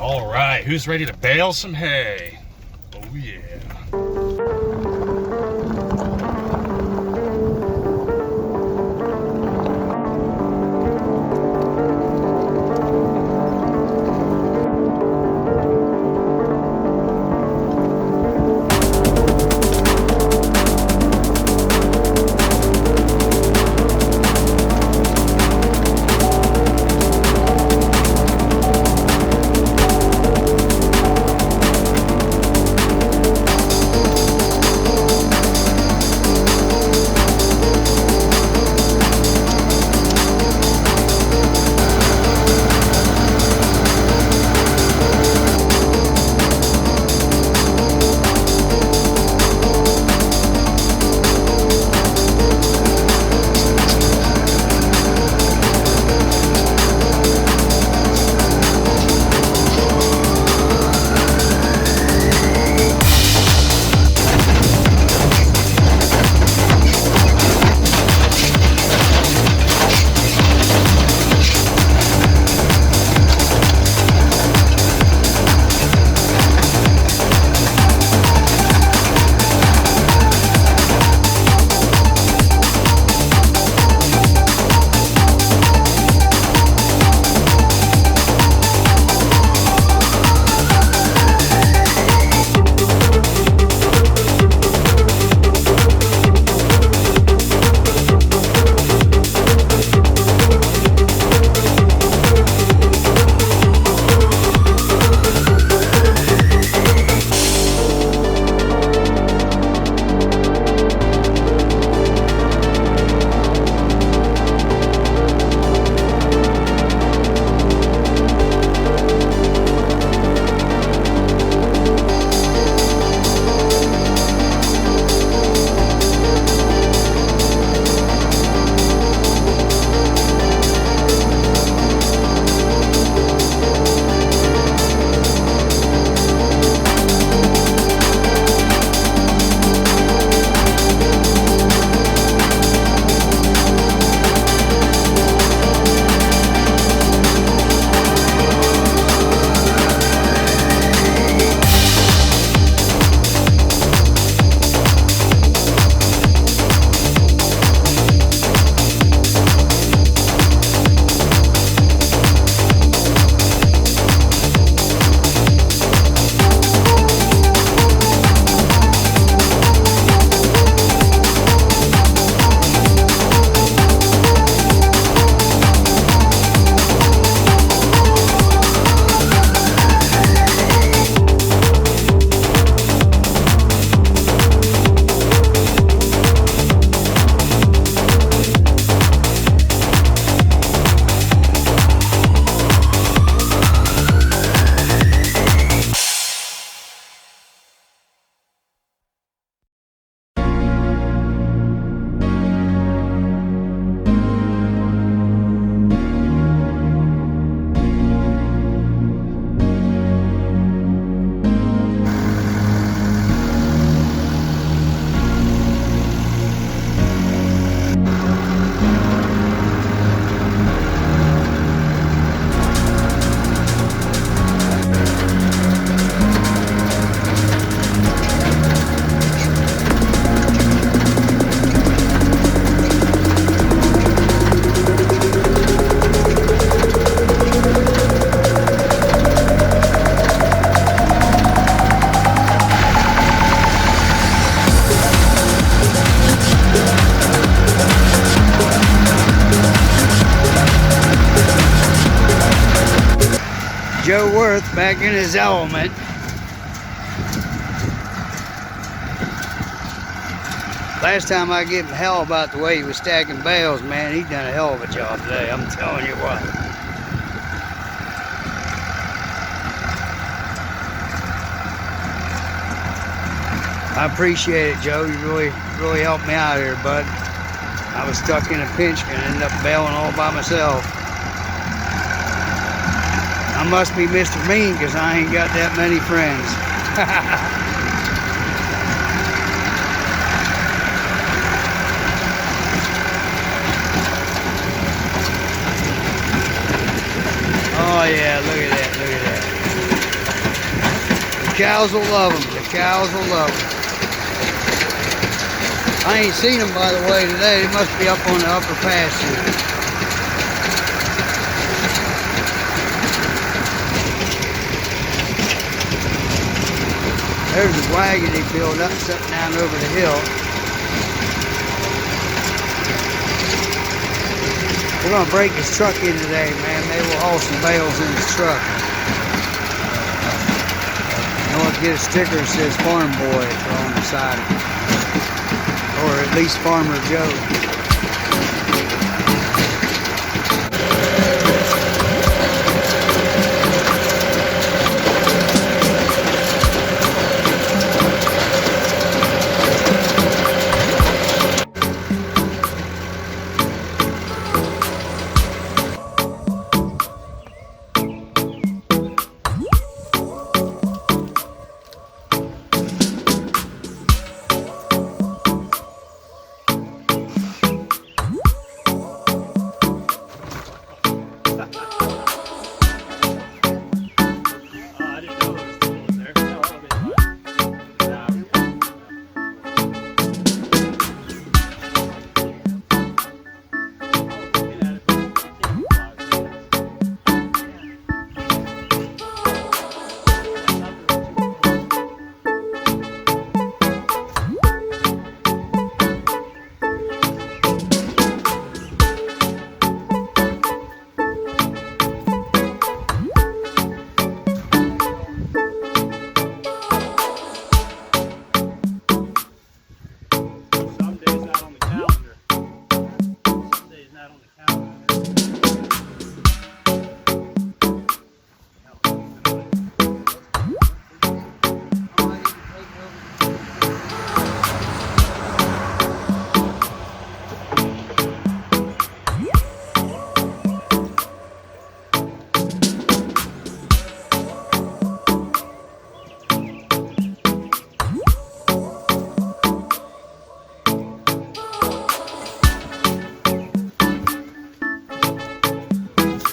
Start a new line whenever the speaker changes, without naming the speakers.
All right, who's ready to bale some hay? Oh yeah.
Joe Worth back in his element. Last time I gave him hell about the way he was stacking bales, man, he done a hell of a job today. I'm telling you what. I appreciate it, Joe. You really helped me out here, bud. I was stuck in a pinch and ended up bailing all by myself. I must be Mr. Mean because I ain't got that many friends. Oh yeah, look at that, look at that. cows will love them. The cows will love them. I ain't seen them, by the way, today. They must be up on the upper pasture. There's his wagon he filled up, sitting down over the hill. We're gonna break his truck in today, man. Maybe we'll haul some bales in his truck. I want to get a sticker that says Farm Boy on the side, or at least Farmer Joe.